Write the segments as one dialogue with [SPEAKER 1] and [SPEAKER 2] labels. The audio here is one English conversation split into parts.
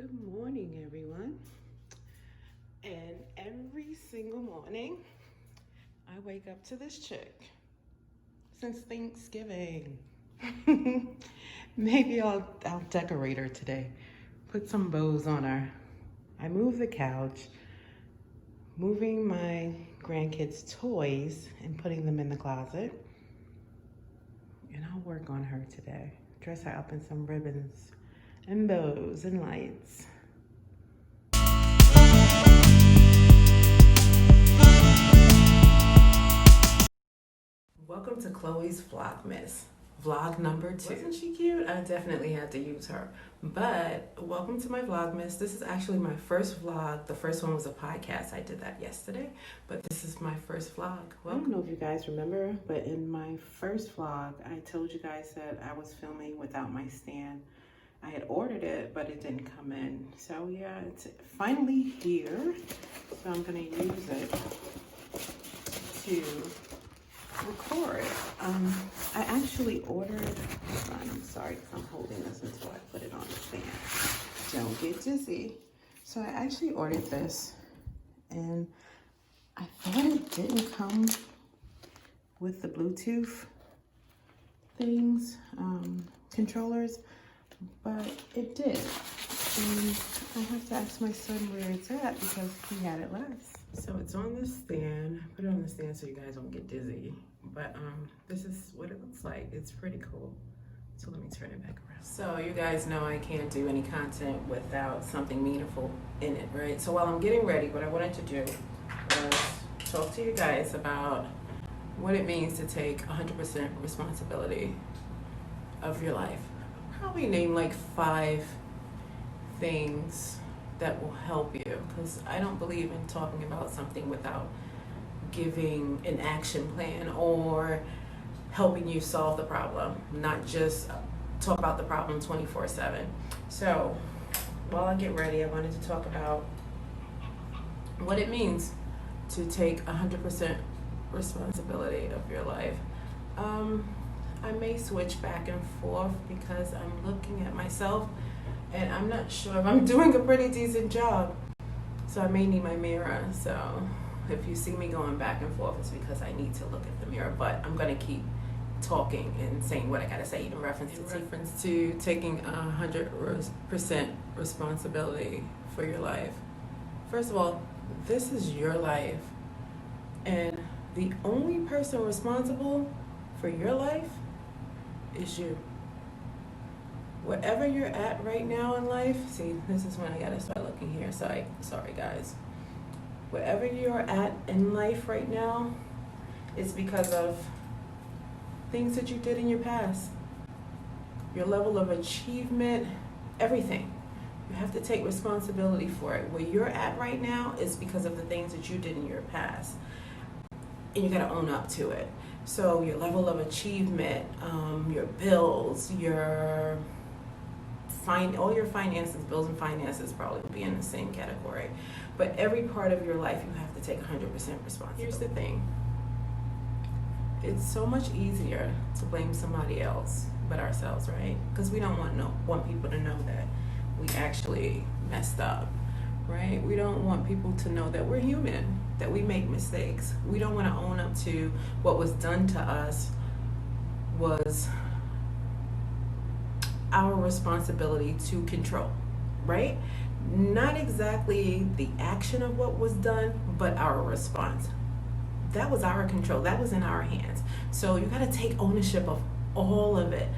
[SPEAKER 1] Good morning, everyone. And every single morning, I wake up to this chick since Thanksgiving. Maybe I'll decorate her today. Put some bows on her. I move the couch, moving my grandkids' toys and putting them in the closet. And I'll work on her today. Dress her up in some ribbons and bows and lights. Welcome to Chloe's Vlogmas, vlog number 2. Wasn't she cute? I definitely had to use her. But welcome to my Vlogmas. This is actually my first vlog. The first one was a podcast. I did that yesterday, but this is my first vlog. Welcome. I don't know if you guys remember, but in my first vlog, I told you guys that I was filming without my stand. I had ordered it, but it didn't come in. So yeah, it's finally here. So I'm gonna use it to record. I actually ordered, hold on, I'm sorry because I'm holding this until I put it on the stand. Don't get dizzy. So I actually ordered this and I thought it didn't come with the Bluetooth things, controllers, but it did. And I have to ask my son where it's at because he had it last. So it's on the stand. Put it on the stand so you guys don't get dizzy. But this is what it looks like. It's pretty cool. So let me turn it back around. So you guys know I can't do any content without something meaningful in it, right? So while I'm getting ready, what I wanted to do was talk to you guys about what it means to take 100% responsibility of your life. Probably name like 5 things that will help you, because I don't believe in talking about something without giving an action plan or helping you solve the problem, not just talk about the problem 24/7. So while I get ready, I wanted to talk about what it means to take 100% responsibility of your life. I may switch back and forth because I'm looking at myself and I'm not sure if I'm doing a pretty decent job. So I may need my mirror. So if you see me going back and forth, it's because I need to look at the mirror. But I'm gonna keep talking and saying what I gotta say in reference to taking 100% responsibility for your life. First of all, this is your life. And the only person responsible for your life is you. Wherever you're at right now in life, see, this is when I gotta start looking here. Sorry guys. Wherever you're at in life right now, it's because of things that you did in your past. Your level of achievement, everything. You have to take responsibility for it. Where you're at right now is because of the things that you did in your past. And you gotta own up to it. So your level of achievement, your bills, all your finances, bills and finances probably would be in the same category. But every part of your life, you have to take 100% responsibility. Here's the thing. It's so much easier to blame somebody else but ourselves, right? Because we don't want people to know that we actually messed up, right? We don't want people to know that we're human, that we make mistakes. We don't want to own up to what was done to us was our responsibility to control, right? Not exactly the action of what was done, but our response. That was our control. That was in our hands. So you got to take ownership of all of it,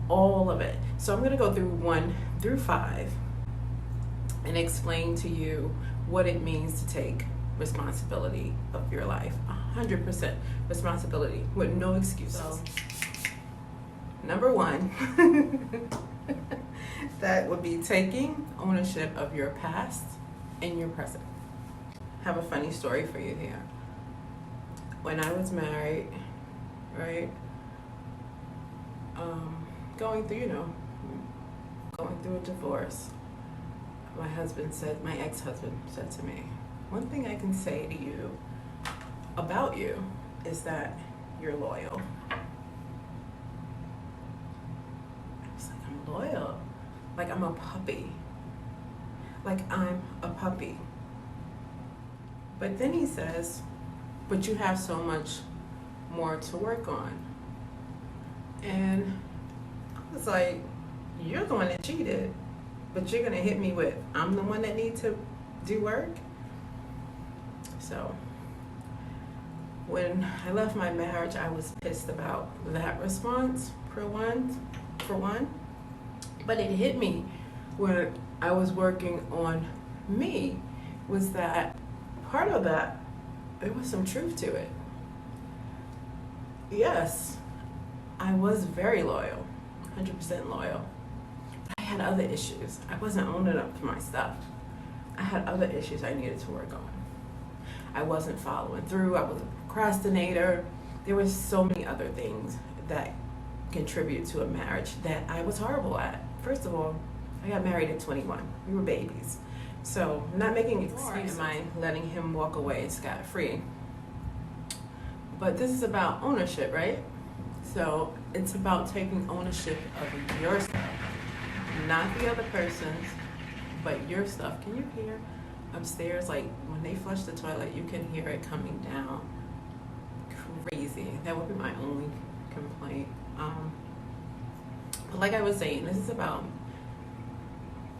[SPEAKER 1] all of it. So I'm going to go through 1 through 5 and explain to you what it means to take responsibility of your life. 100% responsibility with no excuses. So, number 1, that would be taking ownership of your past and your present. I have a funny story for you here. When I was married, right, going through a divorce, my ex-husband said to me, one thing I can say to you about you is that you're loyal. I was like, I'm loyal? Like I'm a puppy. like I'm a puppy. But then he says, but you have so much more to work on. And I was like, you're the one that cheated, but you're gonna hit me with, I'm the one that needs to do work? So when I left my marriage, I was pissed about that response, for one. But it hit me when I was working on me, was that part of that, there was some truth to it. Yes, I was very loyal, 100% loyal. But I had other issues. I wasn't owning up to my stuff. I had other issues I needed to work on. I wasn't following through. I was a procrastinator. There were so many other things that contribute to a marriage that I was horrible at. First of all, I got married at 21. We were babies. So I'm not making excuses. Am I letting him walk away scot-free? But this is about ownership, right? So it's about taking ownership of your stuff, not the other person's, but your stuff. Can you hear upstairs, like when they flush the toilet, you can hear it coming down? Crazy. That would be my only complaint. But like I was saying, this is about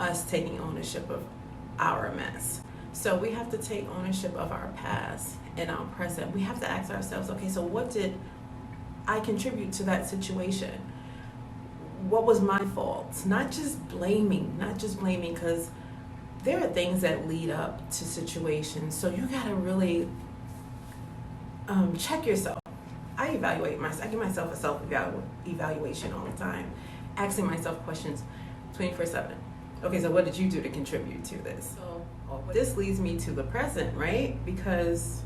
[SPEAKER 1] us taking ownership of our mess. So we have to take ownership of our past and our present. We have to ask ourselves, okay, so what did I contribute to that situation? What was my fault? Not just blaming, because there are things that lead up to situations. So you gotta really check yourself. I evaluate myself. I give myself a self-evaluation all the time, asking myself questions 24/7. Okay, so what did you do to contribute to this? So this leads me to the present, right? Because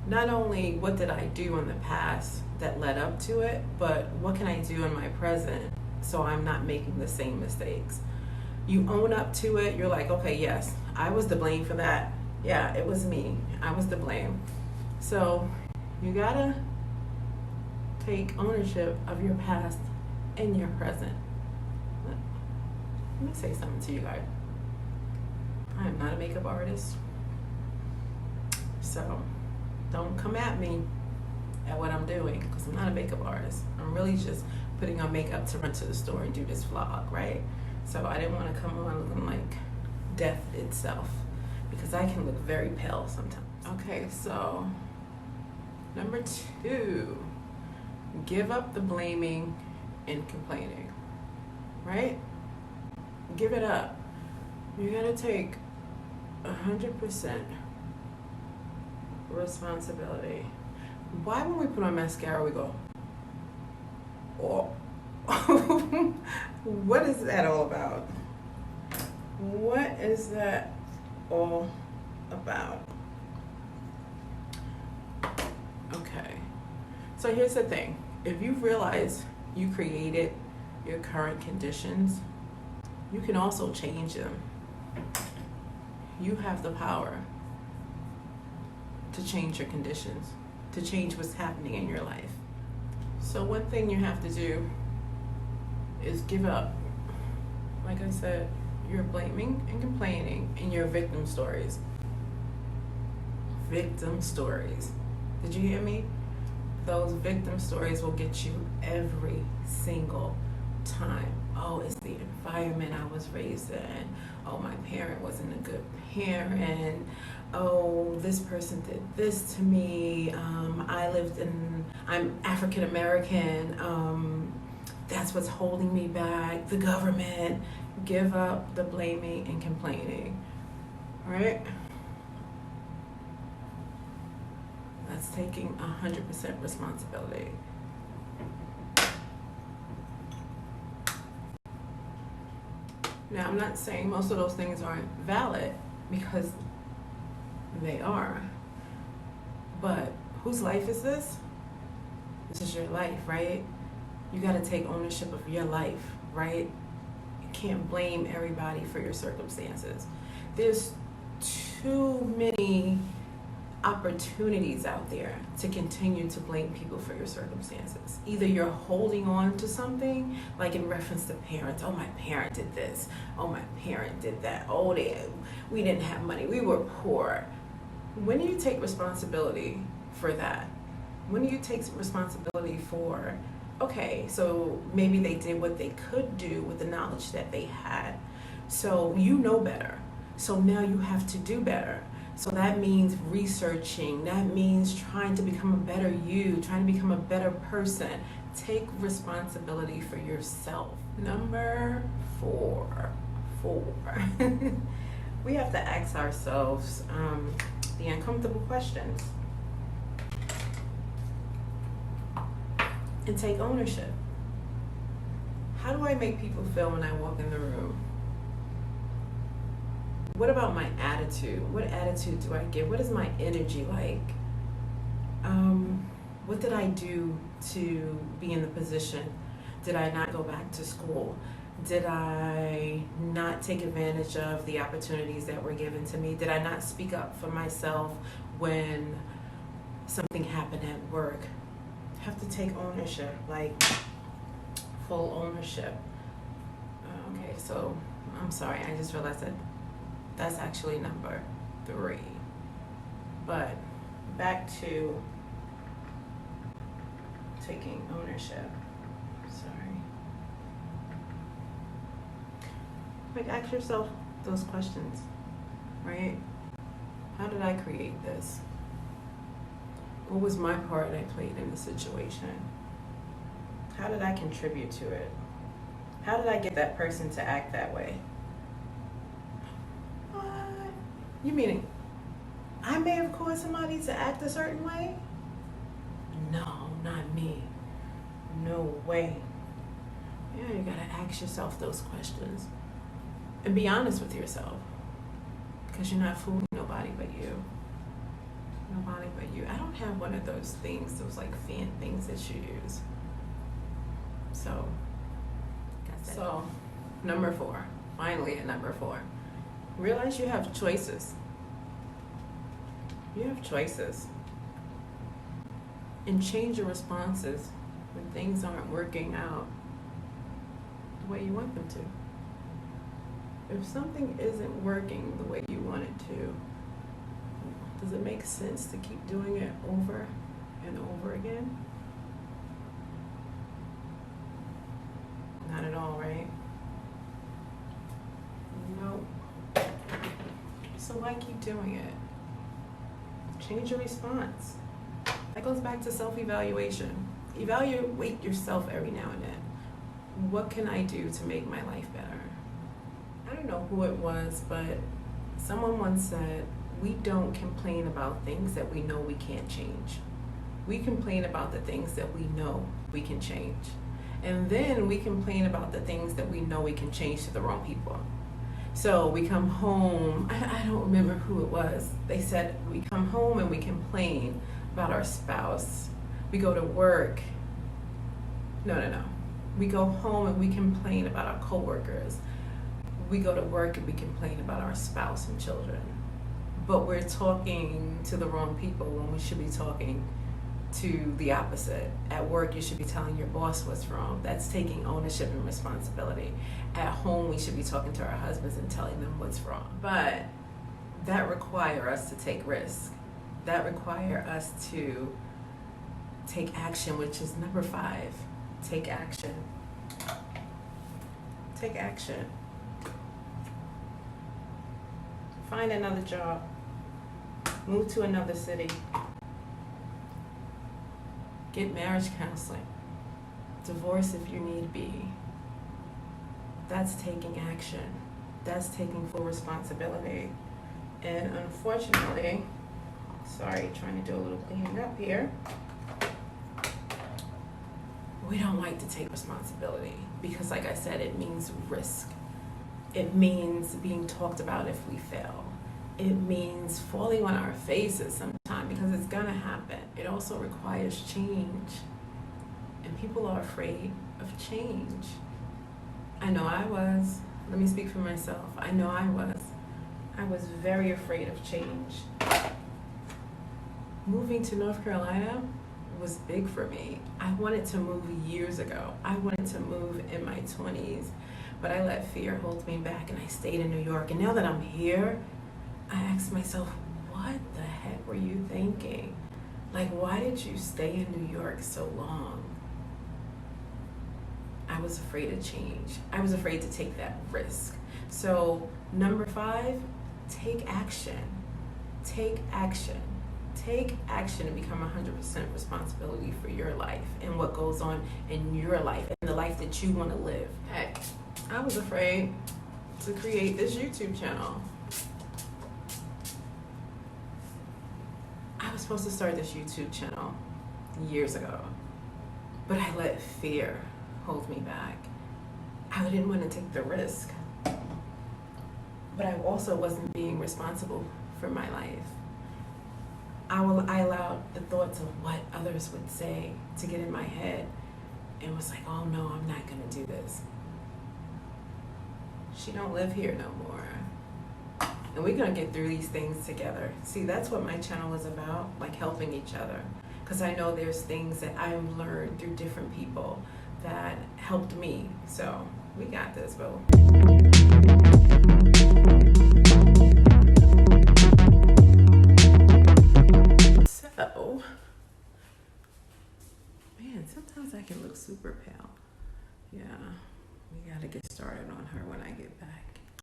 [SPEAKER 1] not only what did I do in the past that led up to it, but what can I do in my present so I'm not making the same mistakes? You own up to it. You're like, okay, yes, I was to blame for that. Yeah, it was me. I was to blame. So you gotta take ownership of your past and your present. Let me say something to you guys. I am not a makeup artist. So don't come at me at what I'm doing, because I'm not a makeup artist. I'm really just putting on makeup to run to the store and do this vlog, right? So I didn't want to come on looking like death itself, because I can look very pale sometimes. Okay, so number 2, give up the blaming and complaining, right? Give it up. You gotta take 100% responsibility. Why when we put on mascara we go, oh? What is that all about? What is that all about? Okay, so here's the thing. If you realize you created your current conditions, you can also change them. You have the power to change your conditions, to change what's happening in your life. So one thing you have to do is give up. Like I said, you're blaming and complaining in your victim stories. Victim stories. Did you hear me? Those victim stories will get you every single time. Oh, it's the environment I was raised in. Oh, my parent wasn't a good parent. Oh, this person did this to me. I'm African American. That's what's holding me back. The government. Give up the blaming and complaining. Right? That's taking 100% responsibility. Now, I'm not saying most of those things aren't valid, because they are. But whose life is this? This is your life, right? You got to take ownership of your life, right? You can't blame everybody for your circumstances. There's too many opportunities out there to continue to blame people for your circumstances. Either you're holding on to something, like in reference to parents. Oh, my parent did this. Oh, my parent did that. Oh, we didn't have money. We were poor. When do you take responsibility for that? When do you take responsibility for, okay, so maybe they did what they could do with the knowledge that they had. So you know better. So now you have to do better. So that means researching. That means trying to become a better you, trying to become a better person. Take responsibility for yourself. Number four. We have to ask ourselves the uncomfortable questions and take ownership. How do I make people feel when I walk in the room? What about my attitude? What attitude do I give? What is my energy like? What did I do to be in the position? Did I not go back to school? Did I not take advantage of the opportunities that were given to me? Did I not speak up for myself when something happened at work? I have to take ownership, like full ownership. Okay, so I'm sorry, I just realized that that's actually number 3. But back to taking ownership. Sorry. Like, ask yourself those questions, right? How did I create this? What was my part I played in the situation? How did I contribute to it? How did I get that person to act that way? What? You meaning I may have caused somebody to act a certain way? No, not me. No way. Yeah, you gotta ask yourself those questions and be honest with yourself, because you're not fooling nobody but you. Nobody but you. I don't have one of those things, those like fan things that you use. So number 4, finally at number 4, realize you have choices. You have choices. And change your responses when things aren't working out the way you want them to. If something isn't working the way you want it to, does it make sense to keep doing it over and over again? Not at all, right? Nope. So why keep doing it? Change your response. That goes back to self-evaluation. Evaluate yourself every now and then. What can I do to make my life better? I don't know who it was, but someone once said, we don't complain about things that we know we can't change. We complain about the things that we know we can change. And then we complain about the things that we know we can change to the wrong people. So we come home, I don't remember who it was. They said we come home and we complain about our spouse. We go to work. No. We go home and we complain about our coworkers. We go to work and we complain about our spouse and children. But we're talking to the wrong people when we should be talking to the opposite. At work, you should be telling your boss what's wrong. That's taking ownership and responsibility. At home, we should be talking to our husbands and telling them what's wrong. But that requires us to take risk. That requires us to take action, which is number 5. Take action. Take action. Find another job. Move to another city. Get marriage counseling. Divorce if you need be. That's taking action. That's taking full responsibility. And unfortunately, sorry, trying to do a little cleaning up here. We don't like to take responsibility because, like I said, it means risk. It means being talked about if we fail. It means falling on our faces sometimes because it's gonna happen. It also requires change. And people are afraid of change. I know I was. Let me speak for myself. I know I was. I was very afraid of change. moving to North Carolina was big for me. I wanted to move years ago. I wanted to move in my 20s, but I let fear hold me back and I stayed in New York. And now that I'm here, I ask myself, what the heck were you thinking? Like, why did you stay in New York so long? I was afraid of change. I was afraid to take that risk. So, number 5, take action. Take action. Take action and become 100% responsibility for your life and what goes on in your life and the life that you want to live. Heck, I was afraid to create this YouTube channel. I was supposed to start this YouTube channel years ago, but I let fear hold me back. I didn't want to take the risk, but I also wasn't being responsible for my life. I allowed the thoughts of what others would say to get in my head and was like, oh no, I'm not gonna do this. She don't live here no more. And we're gonna get through these things together. See, that's what my channel is about, like helping each other. Because I know there's things that I've learned through different people that helped me. So we got this, bro. So, man, sometimes I can look super pale. Yeah, we gotta get started on her when I get back.